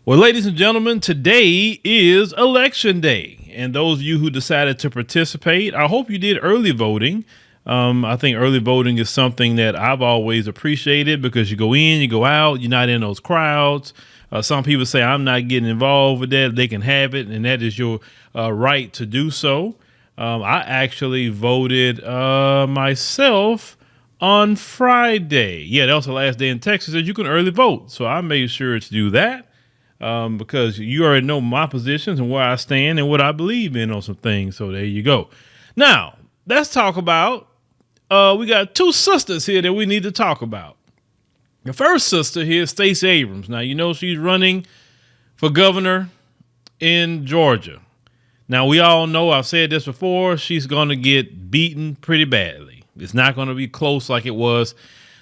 Well, ladies and gentlemen, today is election day. And those of you who decided to participate, I hope you did early voting. I think early voting is something that I've always appreciated because you go in, you go out, you're not in those crowds. Some people say I'm not getting involved with that. They can have it, and that is your right to do so. I actually voted myself on Friday. Yeah, that was the last day in Texas that you can early vote. So I made sure to do that. Because you already know my positions and where I stand and what I believe in on some things. So there you go. Now, let's talk about, we got two sisters here that we need to talk about. The first sister here is Stacey Abrams. Now, you know, she's running for governor in Georgia. Now, we all know, I've said this before, she's going to get beaten pretty badly. It's not going to be close like it was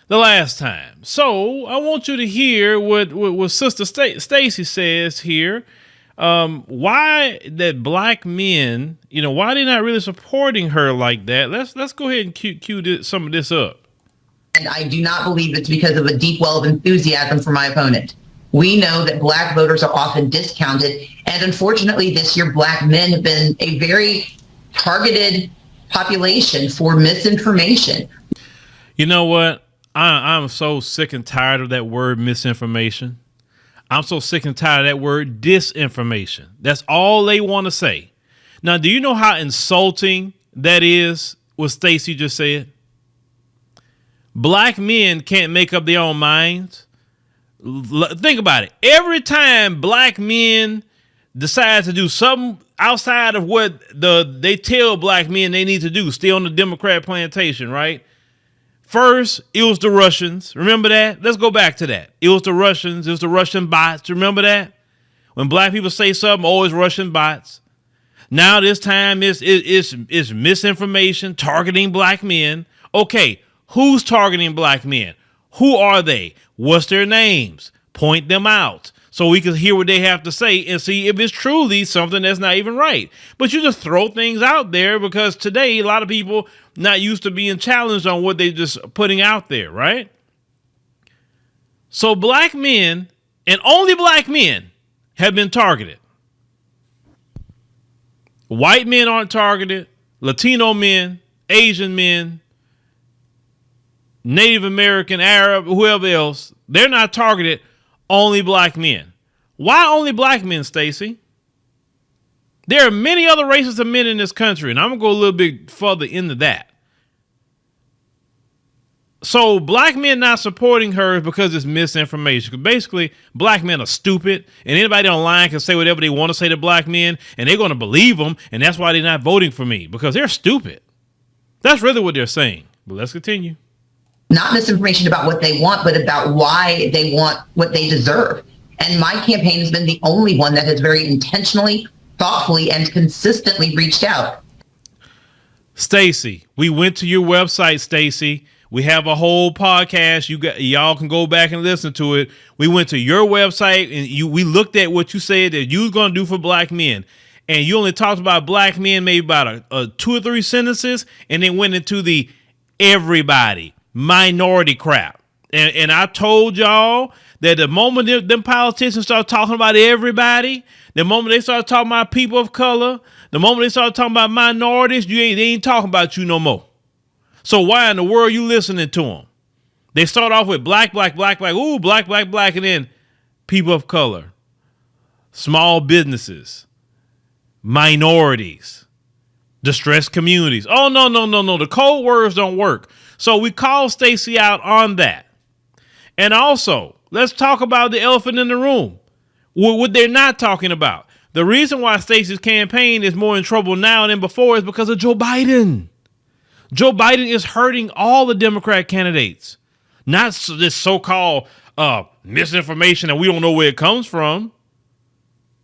the last time. So I want you to hear what Sister Stacey says here. Why that black men, why they're not really supporting her like that. Let's go ahead and cue some of this up. And I do not believe it's because of a deep well of enthusiasm for my opponent. We know that black voters are often discounted. And unfortunately, this year, black men have been a very targeted population for misinformation. You know what? I'm so sick and tired of that word misinformation. I'm so sick and tired of that word disinformation. That's all they want to say. Now, do you know how insulting that is, what Stacey just said? Black men can't make up their own minds. Think about it. Every time black men decide to do something outside of what they tell black men they need to do, stay on the Democrat plantation, right? First, it was the Russians. Remember that? Let's go back to that. It was the Russians. It was the Russian bots. Remember that? When black people say something, always Russian bots. Now this time it's misinformation, targeting black men. Okay, who's targeting black men? Who are they? What's their names? Point them out so we can hear what they have to say and see if it's truly something that's not even right. But you just throw things out there because today a lot of people not used to being challenged on what they just putting out there, right? So black men, and only black men, have been targeted. White men aren't targeted. Latino men, Asian men, Native American, Arab, whoever else, they're not targeted. Only black men. Why only black men, Stacey? There are many other races of men in this country, and I'm going to go a little bit further into that. So black men not supporting her because it's misinformation. Because basically, black men are stupid, and anybody online can say whatever they want to say to black men, and they're going to believe them, and that's why they're not voting for me, because they're stupid. That's really what they're saying. But let's continue. Not misinformation about what they want, but about why they want what they deserve. And my campaign has been the only one that has very intentionally, thoughtfully, and consistently reached out. Stacey, we went to your website, Stacey. We have a whole podcast. Y'all can go back and listen to it. We went to your website and we looked at what you said that you was going to do for black men. And you only talked about black men, maybe about a 2 or 3 sentences, and then went into the everybody minority crap. And I told y'all that the moment them politicians start talking about everybody, the moment they start talking about people of color, the moment they start talking about minorities, they ain't talking about you no more. So why in the world you listening to them? They start off with black, ooh, black, and then people of color, small businesses, minorities, distressed communities. Oh, no. The code words don't work. So we call Stacey out on that. And also, let's talk about the elephant in the room. What they're not talking about. The reason why Stacey's campaign is more in trouble now than before is because of Joe Biden. Joe Biden is hurting all the Democrat candidates. Not this so-called misinformation and we don't know where it comes from.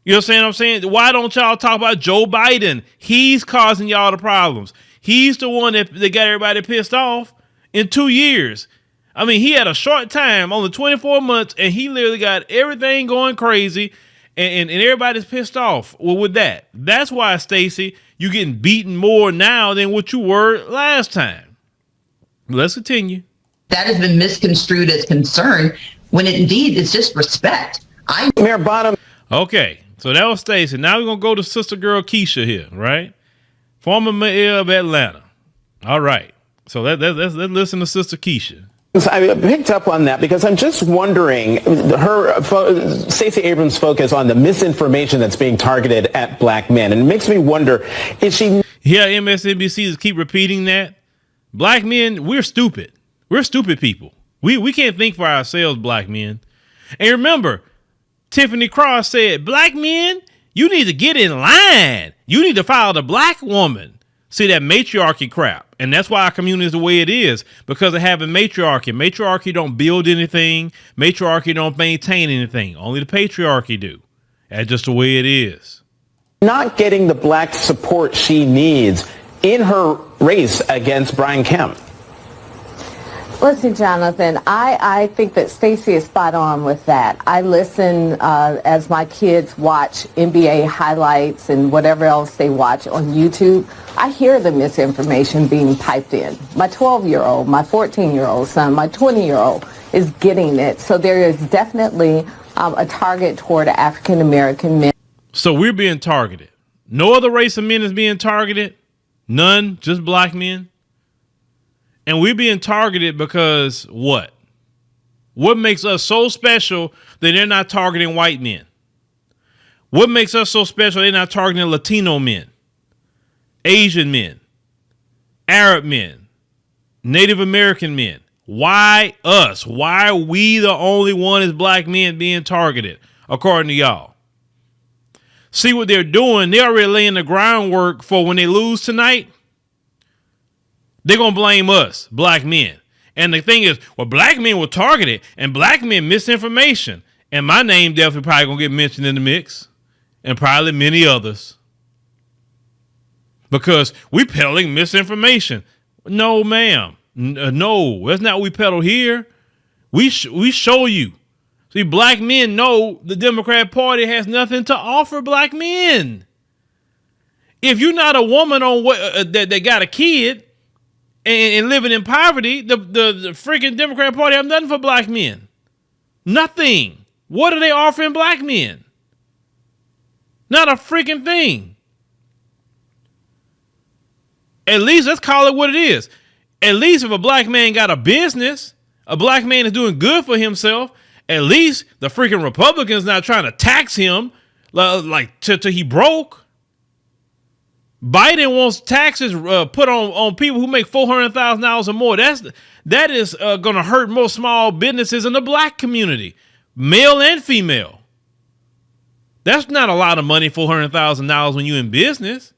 You know what I'm saying? Why don't y'all talk about Joe Biden? He's causing y'all the problems. He's the one that got everybody pissed off in 2 years. I mean, he had a short time, only 24 months, and he literally got everything going crazy, and everybody's pissed off with that. That's why, Stacey, you're getting beaten more now than what you were last time. Let's continue. That has been misconstrued as concern when it indeed is just respect. Mayor Bottom. Okay, so that was Stacey. Now we're going to go to sister girl Keisha here, right? Former mayor of Atlanta. All right. So let's listen to Sister Keisha. I picked up on that because I'm just wondering, Stacey Abrams' focus on the misinformation that's being targeted at black men. And it makes me wonder, is she... Yeah, MSNBC just keep repeating that. Black men, we're stupid. We're stupid people. We can't think for ourselves, black men. And remember, Tiffany Cross said, black men, you need to get in line. You need to follow the black woman. See, that matriarchy crap. And that's why our community is the way it is, because of having matriarchy. Matriarchy don't build anything. Matriarchy don't maintain anything. Only the patriarchy do. That's just the way it is. Not getting the black support she needs in her race against Brian Kemp. Listen, Jonathan, I think that Stacey is spot on with that. I listen as my kids watch NBA highlights and whatever else they watch on YouTube. I hear the misinformation being piped in. My 12-year-old, my 14-year-old son, my 20-year-old is getting it. So there is definitely a target toward African-American men. So we're being targeted. No other race of men is being targeted. None, just black men. And we're being targeted because what? What makes us so special that they're not targeting white men? What makes us so special they're not targeting Latino men, Asian men, Arab men, Native American men? Why us? Why are we the only one as black men being targeted, according to y'all? See what they're doing? They're already laying the groundwork for when they lose tonight. They're going to blame us, black men. And the thing is, well, black men were targeted and black men misinformation. And my name definitely probably going to get mentioned in the mix. And probably many others. Because we peddling misinformation. No, ma'am. No, that's not what we peddle here. We show you. See, black men know the Democrat Party has nothing to offer black men. If you're not a woman on that got a kid, and living in poverty, the freaking Democrat Party have nothing for black men. Nothing. What are they offering black men? Not a freaking thing. At least let's call it what it is. At least if a black man got a business, a black man is doing good for himself, at least the freaking Republicans not trying to tax him like till he broke. Biden wants taxes put on people who make $400,000 or more. That is going to hurt most small businesses in the black community, male and female. That's not a lot of money, $400,000 when you're in business.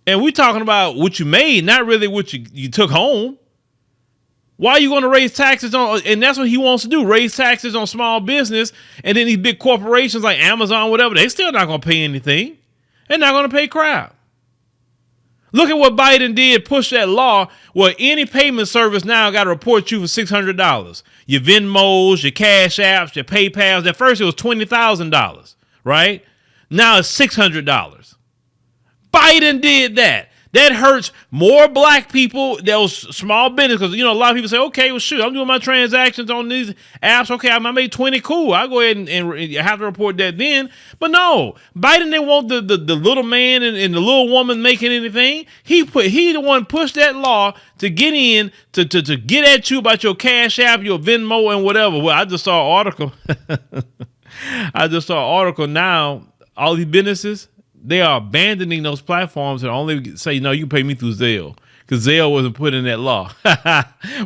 And we're talking about what you made, not really what you took home. Why are you going to raise taxes on? And that's what he wants to do, raise taxes on small business. And then these big corporations like Amazon, whatever, they still not going to pay anything. They're not going to pay crap. Look at what Biden did, push that law where any payment service now got to report you for $600. Your Venmos, your Cash Apps, your PayPals. At first it was $20,000, right? Now it's $600. Biden did that. That hurts more black people, those small business, because, a lot of people say, okay, well, shoot, I'm doing my transactions on these apps. Okay, I made 20, cool. I'll go ahead and have to report that then. But no, Biden didn't want the little man and the little woman making anything. He the one pushed that law to get in, to get at you about your Cash App, your Venmo, and whatever. Well, I just saw an article. Now, all these businesses, they are abandoning those platforms and only say, no, you can pay me through Zelle, because Zelle wasn't put in that law.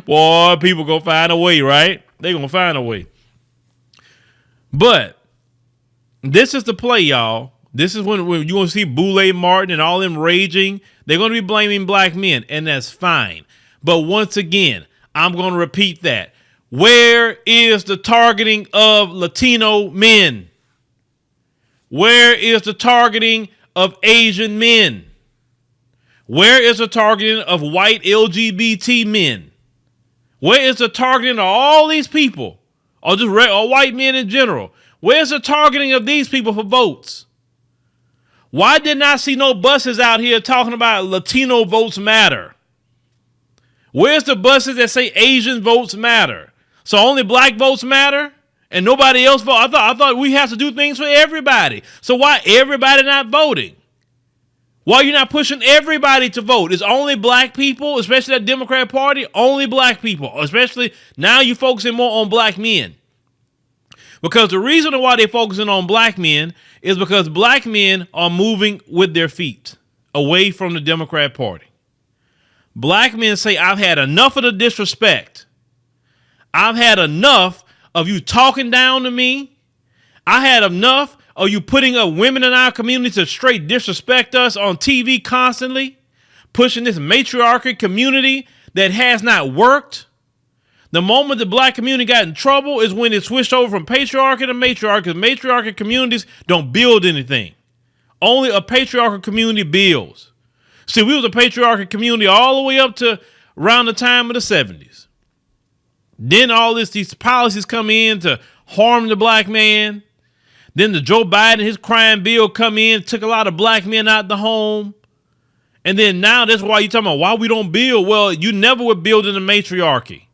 Boy, people going to find a way, right? They're going to find a way. But this is the play, y'all. This is when you want to see Boulay Martin and all them raging. They're going to be blaming black men, and that's fine. But once again, I'm going to repeat that. Where is the targeting of Latino men? Where is the targeting of Asian men? Where is the targeting of white LGBT men? Where is the targeting of all these people? Or just or white men in general? Where's the targeting of these people for votes? Why didn't I see no buses out here talking about Latino votes matter? Where's the buses that say Asian votes matter? So only black votes matter? and nobody else vote. I thought we have to do things for everybody. So why everybody not voting? Why are you not pushing everybody to vote? It's only black people, especially that Democrat Party, only black people, especially now you're focusing more on black men. Because the reason why they're focusing on black men is because black men are moving with their feet away from the Democrat Party. Black men say, I've had enough of the disrespect. I've had enough of you talking down to me. I had enough of you putting up women in our community to straight disrespect us on TV constantly, pushing this matriarchal community that has not worked. The moment the black community got in trouble is when it switched over from patriarchy to matriarchy. Matriarchal communities don't build anything. Only a patriarchal community builds. See, we was a patriarchal community all the way up to around the time of the 70s. Then all these policies come in to harm the black man. Then the Joe Biden, his crime bill come in, took a lot of black men out the home. And then now that's why you're talking about why we don't build. Well, you never would build in the matriarchy.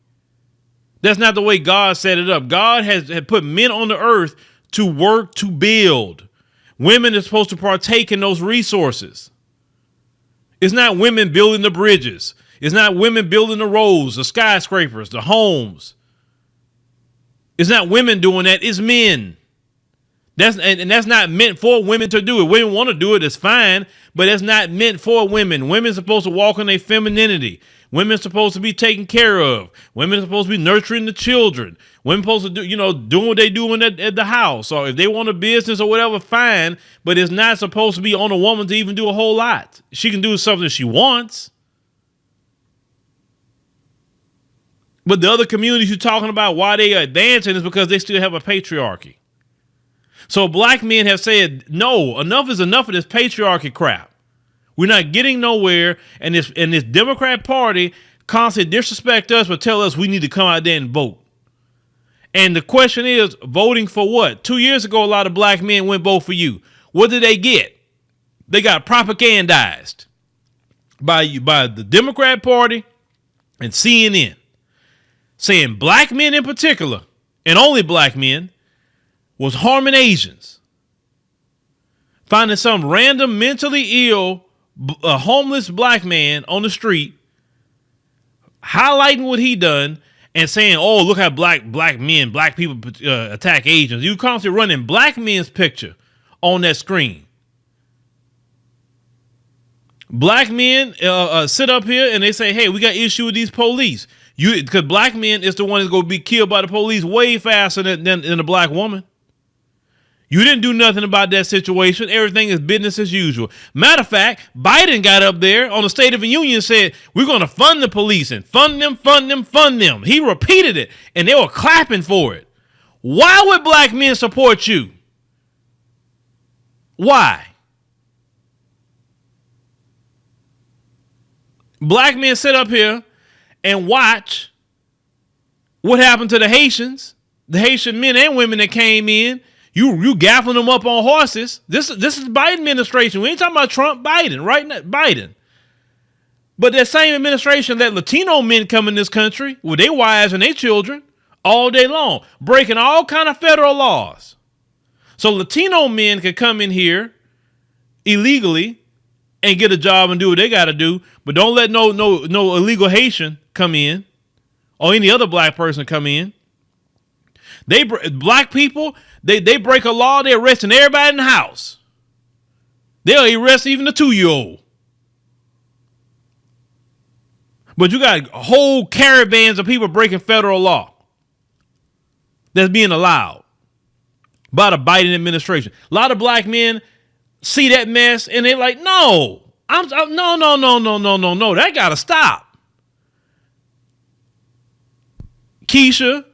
That's not the way God set it up. God has put men on the earth to work, to build. Women are supposed to partake in those resources. It's not women building the bridges. It's not women building the roads, the skyscrapers, the homes. It's not women doing that. It's men. That's not meant for women to do it. Women want to do it. It's fine, but it's not meant for women. Women are supposed to walk in their femininity. Women are supposed to be taken care of. Women are supposed to be nurturing the children. Women are supposed to do, doing what they doing at the house. Or if they want a business or whatever, fine. But it's not supposed to be on a woman to even do a whole lot. She can do something she wants. But the other communities you're talking about, why they are advancing is because they still have a patriarchy. So black men have said, no, enough is enough of this patriarchy crap. We're not getting nowhere, and this Democrat Party constantly disrespect us but tell us we need to come out there and vote. And the question is, voting for what? 2 years ago, a lot of black men went vote for you. What did they get? They got propagandized by the Democrat Party and CNN, saying black men in particular, and only black men, was harming Asians. Finding some random mentally ill a homeless black man on the street, highlighting what he done and saying, oh, look how black people attack Asians. You constantly running black men's picture on that screen. Black men sit up here and they say, hey, we got issue with these police. Because black men is the one that's going to be killed by the police way faster than a black woman. You didn't do nothing about that situation. Everything is business as usual. Matter of fact, Biden got up there on the State of the Union and said, we're going to fund the police and fund them. He repeated it and they were clapping for it. Why would black men support you? Why? Black men sit up here and watch what happened to the Haitians, the Haitian men and women that came in. You gaffling them up on horses. This is Biden administration. We ain't talking about Trump, Biden, right? Biden. But that same administration that Latino men come in this country with their wives and their children all day long, breaking all kind of federal laws. So Latino men can come in here illegally and get a job and do what they got to do, but don't let no illegal Haitian come in or any other black person come in. Black people, they break a law, they're arresting everybody in the house. They'll arrest even the 2-year-old. But you got whole caravans of people breaking federal law that's being allowed by the Biden administration. A lot of black men see that mess and they're like, no, no, that got to stop. Keisha,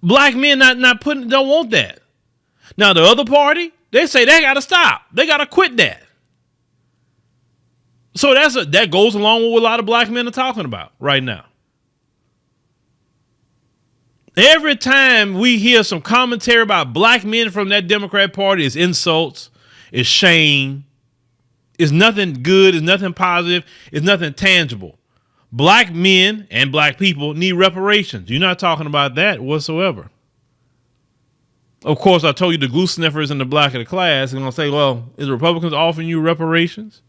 black men don't want that. Now the other party, they say they got to stop. They got to quit that. So that goes along with what a lot of black men are talking about right now. Every time we hear some commentary about black men from that Democrat Party, it's insults, it's shame, it's nothing good, it's nothing positive, it's nothing tangible. Black men and black people need reparations. You're not talking about that whatsoever. Of course, I told you the glue sniffers in the black of the class are going to say, well, is Republicans offering you reparations?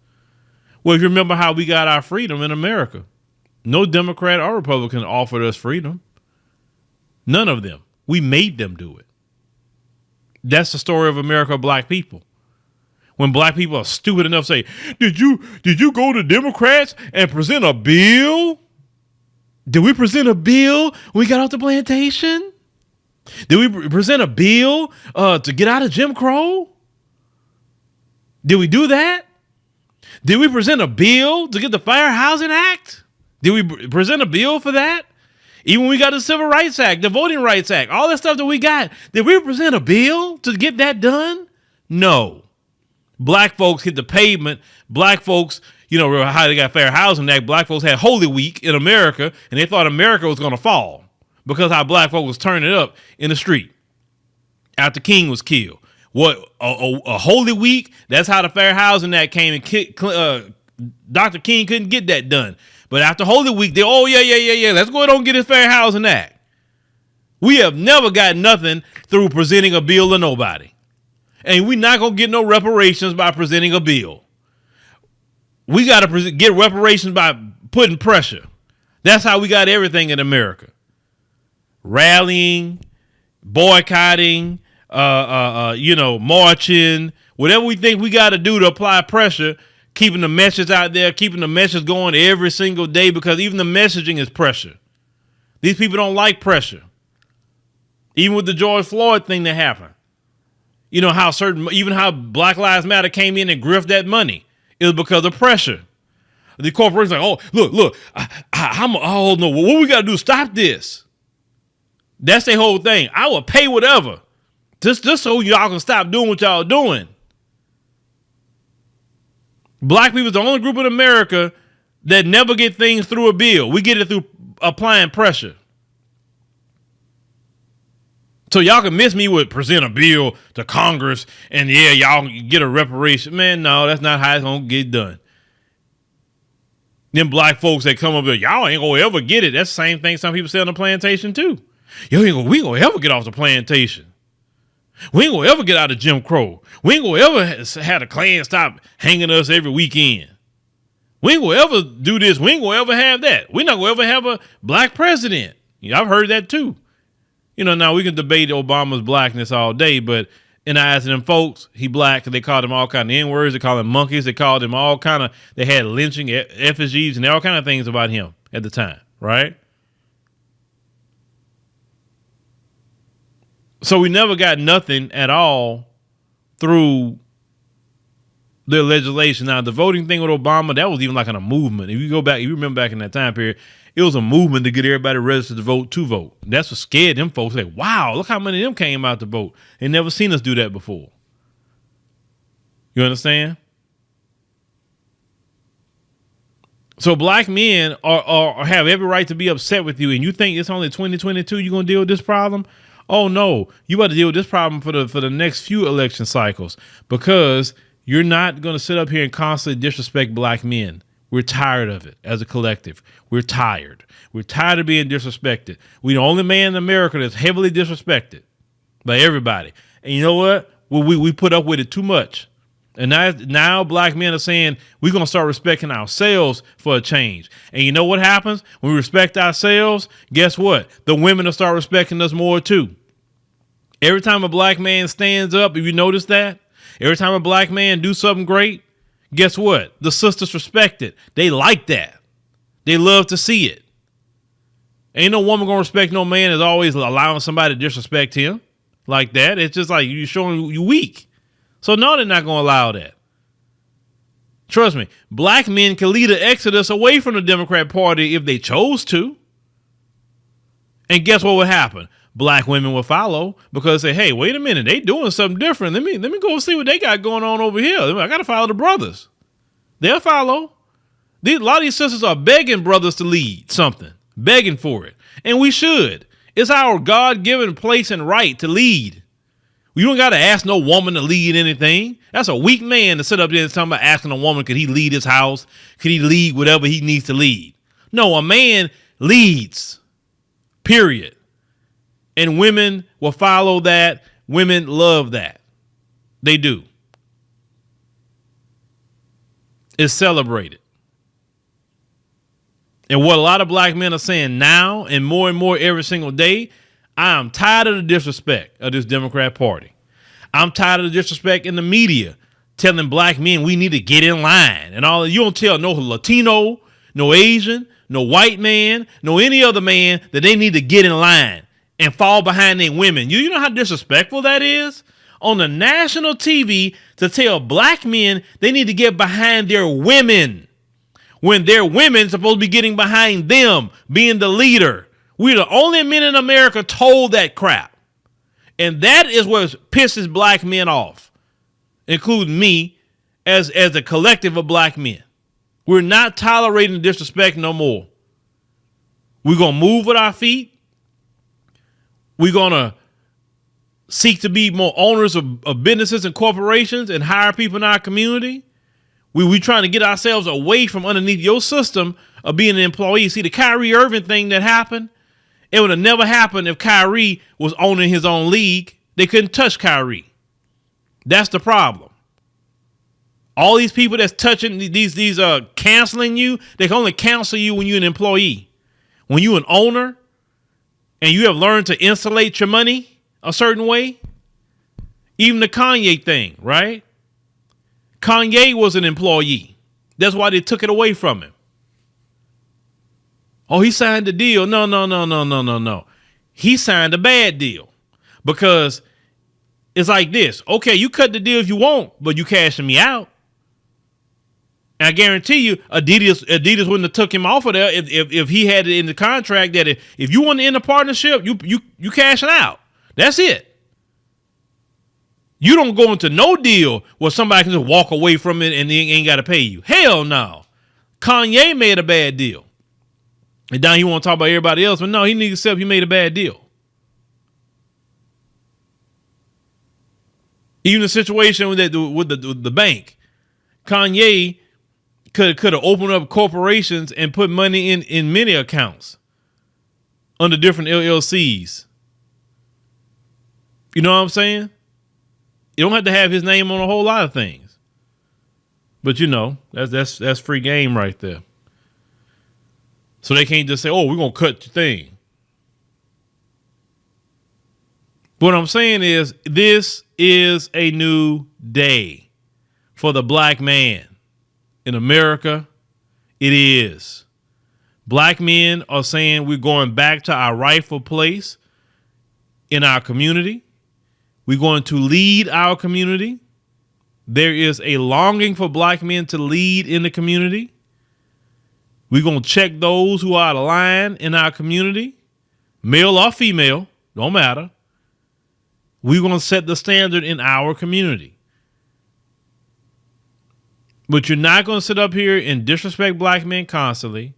Well, if you remember how we got our freedom in America, no Democrat or Republican offered us freedom. None of them. We made them do it. That's the story of America, black people. When black people are stupid enough to say, did you go to Democrats and present a bill? Did we present a bill when we got off the plantation? Did we present a bill to get out of Jim Crow? Did we do that? Did we present a bill to get the Fair Housing Act? Did we present a bill for that? Even when we got the Civil Rights Act, the Voting Rights Act, all that stuff that we got, did we present a bill to get that done? No. Black folks hit the pavement. Black folks, you know, how they got Fair Housing Act. Black folks had Holy Week in America, and they thought America was going to fall because how black folks was turning up in the street after King was killed. What, a Holy Week? That's how the Fair Housing Act came, and Dr. King couldn't get that done. But after Holy Week, let's go ahead and get his Fair Housing Act. We have never got nothing through presenting a bill to nobody. And we're not going to get no reparations by presenting a bill. We got to get reparations by putting pressure. That's how we got everything in America. Rallying, boycotting, marching, whatever we think we got to do to apply pressure, keeping the message out there, keeping the message going every single day, because even the messaging is pressure. These people don't like pressure. Even with the George Floyd thing that happened. You know how how Black Lives Matter came in and griffed that money. It was because of pressure. The corporations like, oh, look, oh no, what we got to do to stop this? That's their whole thing. I will pay whatever, just so y'all can stop doing what y'all doing. Black people is the only group in America that never get things through a bill. We get it through applying pressure. So y'all can miss me with present a bill to Congress and y'all get a reparation. Man, no, that's not how it's going to get done. Them black folks that come up there, y'all ain't going to ever get it. That's the same thing some people say on the plantation too. We ain't going to ever get off the plantation. We ain't going to ever get out of Jim Crow. We ain't going to ever have the Klan stop hanging us every weekend. We ain't going to ever do this. We ain't going to ever have that. We're not going to ever have a black president. I've heard that too. Now we can debate Obama's blackness all day, but in the eyes of them folks, he black. They called him all kind of N-words. They called him monkeys. They called him all kind of, they had lynching effigies and all kind of things about him at the time, right? So we never got nothing at all through the legislation. Now, the voting thing with Obama, that was even like on a movement. If you remember back in that time period, it was a movement to get everybody registered to vote. That's what scared them folks. Like, wow, look how many of them came out to vote. They never seen us do that before. You understand? So black men are have every right to be upset with you, and you think it's only 2022 you're going to deal with this problem? Oh, no. You got to deal with this problem for the next few election cycles, because you're not going to sit up here and constantly disrespect black men. We're tired of it as a collective. We're tired. We're tired of being disrespected. We're the only man in America that's heavily disrespected by everybody. And you know what? We put up with it too much. And now black men are saying we're going to start respecting ourselves for a change. And you know what happens when we respect ourselves? Guess what? The women will start respecting us more too. Every time a black man stands up, if you notice that, every time a black man do something great, guess what? The sisters respect it. They like that. They love to see it. Ain't no woman going to respect no man that's always allowing somebody to disrespect him like that. It's just like you showing you weak. So no, they're not going to allow that. Trust me, black men can lead an exodus away from the Democrat Party if they chose to. And guess what would happen? Black women will follow because they say, hey, wait a minute, they doing something different. Let me go see what they got going on over here. I got to follow the brothers. They'll follow. A lot of these sisters are begging brothers to lead something, begging for it. And we should. It's our God-given place and right to lead. You don't got to ask no woman to lead anything. That's a weak man to sit up there and talk about asking a woman, could he lead his house? Could he lead whatever he needs to lead? No, a man leads, period. And women will follow that. Women love that. They do. It's celebrated. And what a lot of black men are saying now and more every single day, I am tired of the disrespect of this Democrat Party. I'm tired of the disrespect in the media telling black men we need to get in line and all. You don't tell no Latino, no Asian, no white man, no any other man that they need to get in line and fall behind their women. You know how disrespectful that is? On the national TV to tell black men they need to get behind their women when their women supposed to be getting behind them, being the leader. We're the only men in America told that crap. And that is what pisses black men off, including me as a collective of black men. We're not tolerating disrespect no more. We're going to move with our feet. We're going to seek to be more owners of businesses and corporations and hire people in our community. We trying to get ourselves away from underneath your system of being an employee. See, the Kyrie Irving thing that happened, it would have never happened if Kyrie was owning his own league. They couldn't touch Kyrie. That's the problem. All these people that's touching these canceling you, they can only cancel you when you're an employee. When you're an owner and you have learned to insulate your money a certain way. Even the Kanye thing, right? Kanye was an employee. That's why they took it away from him. Oh, he signed the deal. No. He signed a bad deal because it's like this. Okay, you cut the deal if you want, but you cashing me out. And I guarantee you, Adidas wouldn't have took him off of there if he had it in the contract that if you want to end a partnership, you cashing out. That's it. You don't go into no deal where somebody can just walk away from it and they ain't got to pay you. Hell no. Kanye made a bad deal. And now he want to talk about everybody else, but no, he needs to accept he made a bad deal. Even the situation with the bank, Kanye could have opened up corporations and put money in many accounts under different LLCs. You know what I'm saying? You don't have to have his name on a whole lot of things. But you know, that's free game right there. So they can't just say, oh, we're going to cut your thing. What I'm saying is this is a new day for the black man in America. It is. Black men are saying we're going back to our rightful place in our community. We're going to lead our community. There is a longing for black men to lead in the community. We're going to check those who are out of line in our community, male or female, don't matter. We're going to set the standard in our community. But you're not going to sit up here and disrespect black men constantly.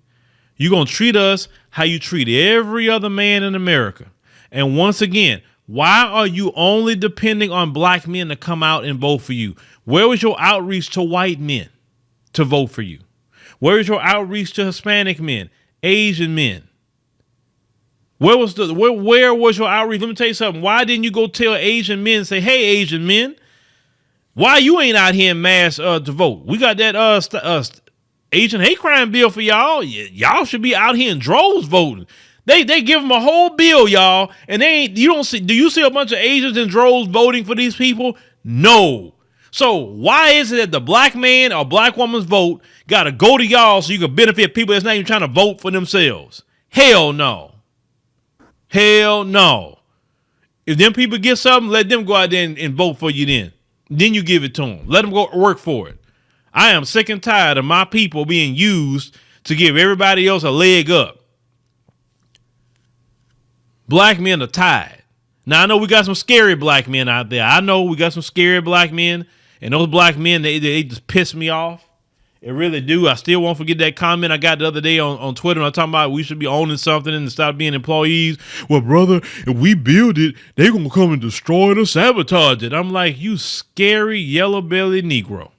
You're going to treat us how you treat every other man in America. And once again, why are you only depending on black men to come out and vote for you? Where was your outreach to white men to vote for you? Where is your outreach to Hispanic men, Asian men? Where was your outreach? Let me tell you something. Why didn't you go tell Asian men, say, hey, Asian men, why you ain't out here in mass to vote? We got that Asian hate crime bill for y'all. Y'all should be out here in droves voting. They give them a whole bill, y'all, and do you see a bunch of Asians in droves voting for these people? No. So why is it that the black man or black woman's vote got to go to y'all so you can benefit people that's not even trying to vote for themselves? Hell no. Hell no. If them people get something, let them go out there and vote for you then. Then you give it to them. Let them go work for it. I am sick and tired of my people being used to give everybody else a leg up. Black men are tired. Now, I know we got some scary black men out there. I know we got some scary black men. And those black men, they just piss me off. It really do. I still won't forget that comment I got the other day on Twitter. I'm talking about we should be owning something and stop being employees. Well, brother, if we build it, they're going to come and destroy it or sabotage it. I'm like, you scary yellow-bellied Negro.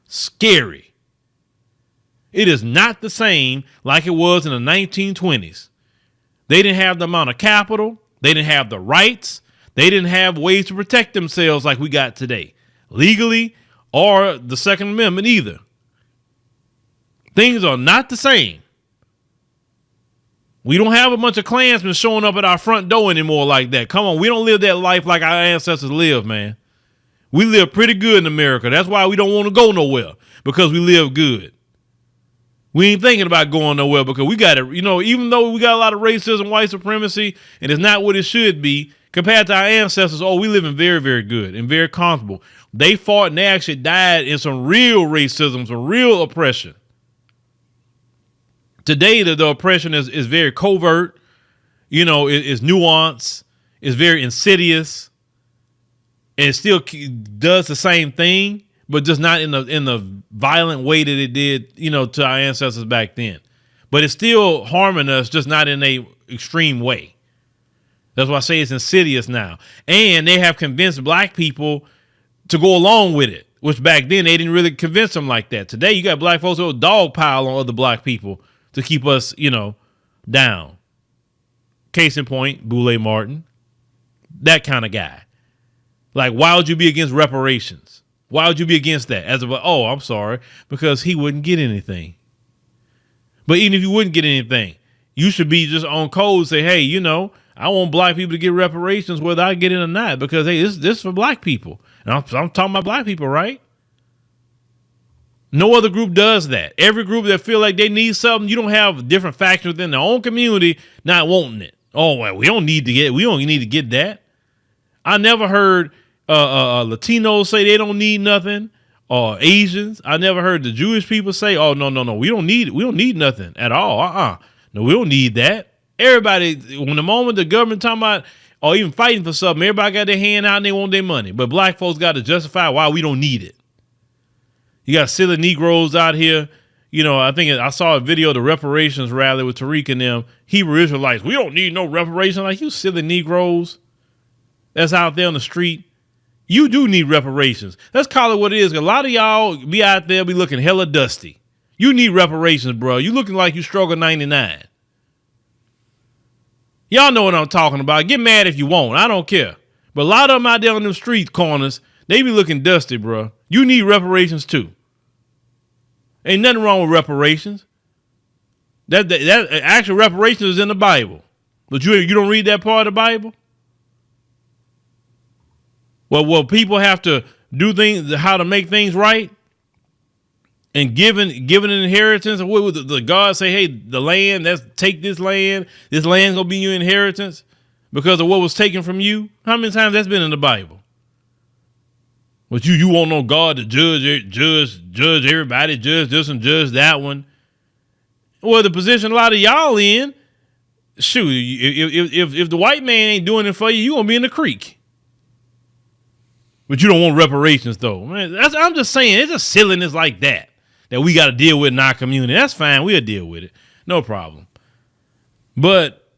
Scary. It is not the same like it was in the 1920s. They didn't have the amount of capital. They didn't have the rights. They didn't have ways to protect themselves like we got today, legally or the Second Amendment either. Things are not the same. We don't have a bunch of Klansmen showing up at our front door anymore like that. Come on, we don't live that life like our ancestors lived, man. We live pretty good in America. That's why we don't want to go nowhere, because we live good. We ain't thinking about going nowhere because we got it. You know, even though we got a lot of racism, white supremacy, and it's not what it should be compared to our ancestors, we live in very, very good and very comfortable. They fought and they actually died in some real racism, some real oppression. Today, the oppression is very covert, you know, it's nuanced, it's very insidious, and it still does the same thing, but just not in the violent way that it did, you know, to our ancestors back then. But it's still harming us, just not in a extreme way. That's why I say it's insidious now. And they have convinced black people to go along with it, which back then they didn't really convince them like that. Today, you got black folks who dogpile on other black people to keep us, you know, down. Case in point, Boule Martin, that kind of guy. Like, why would you be against reparations? Why would you be against that? As of, I'm sorry, because he wouldn't get anything. But even if you wouldn't get anything, you should be just on code, say, hey, you know, I want black people to get reparations whether I get it or not, because, hey, this is for black people. And I'm talking about black people, right? No other group does that. Every group that feel like they need something, you don't have different factions within their own community not wanting it. Oh, well, we don't need to get that. I never heard Latinos say they don't need nothing, or Asians. I never heard the Jewish people say, oh, no, we don't need nothing at all. No, we don't need that. Everybody, when the moment the government talking about or even fighting for something, everybody got their hand out and they want their money. But black folks got to justify why we don't need it. You got silly Negroes out here. You know, I think I saw a video of the reparations rally with Tariq and them. Hebrew Israelites, we don't need no reparations. Like, you silly Negroes that's out there on the street. You do need reparations. Let's call it what it is. A lot of y'all be out there, be looking hella dusty. You need reparations, bro. You looking like you struggle 99. Y'all know what I'm talking about. Get mad if you want. I don't care. But a lot of them out there on them street corners, they be looking dusty, bro. You need reparations too. Ain't nothing wrong with reparations. That actual reparations is in the Bible. But you don't read that part of the Bible? Well, people have to do things, how to make things right, and given an inheritance. And what would the God say? Hey, the land, take this land. This land's gonna be your inheritance because of what was taken from you. How many times that's been in the Bible? But you won't know God to judge everybody, judge this and judge that one. Well, the position a lot of y'all in, shoot, if the white man ain't doing it for you, you gonna be in the creek. But you don't want reparations, though. Man, I'm just saying, it's just silliness like that we got to deal with in our community. That's fine. We'll deal with it. No problem. But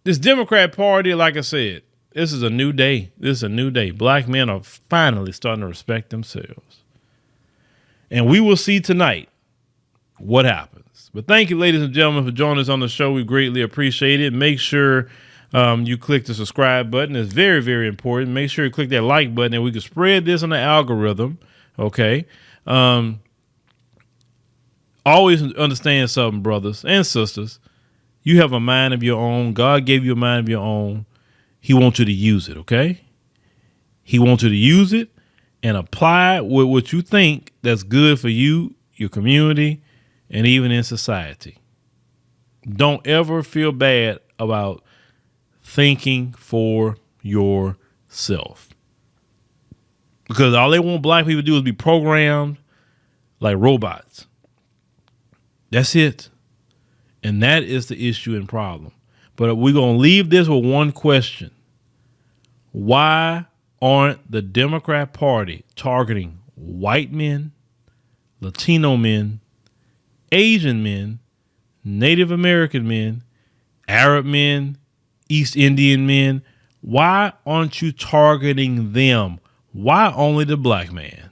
this Democrat Party, like I said, this is a new day. This is a new day. Black men are finally starting to respect themselves. And we will see tonight what happens. But thank you, ladies and gentlemen, for joining us on the show. We greatly appreciate it. Make sure you click the subscribe button. It's very, very important. Make sure you click that like button and we can spread this on the algorithm. Okay. Always understand something, brothers and sisters. You have a mind of your own. God gave you a mind of your own. He wants you to use it. Okay. He wants you to use it and apply it with what you think that's good for you, your community, and even in society. Don't ever feel bad about thinking for yourself, because all they want black people to do is be programmed like robots. That's it. And that is the issue and problem. But we're going to leave this with one question. Why aren't the Democrat Party targeting white men, Latino men, Asian men, Native American men, Arab men, East Indian men? Why aren't you targeting them? Why only the black man?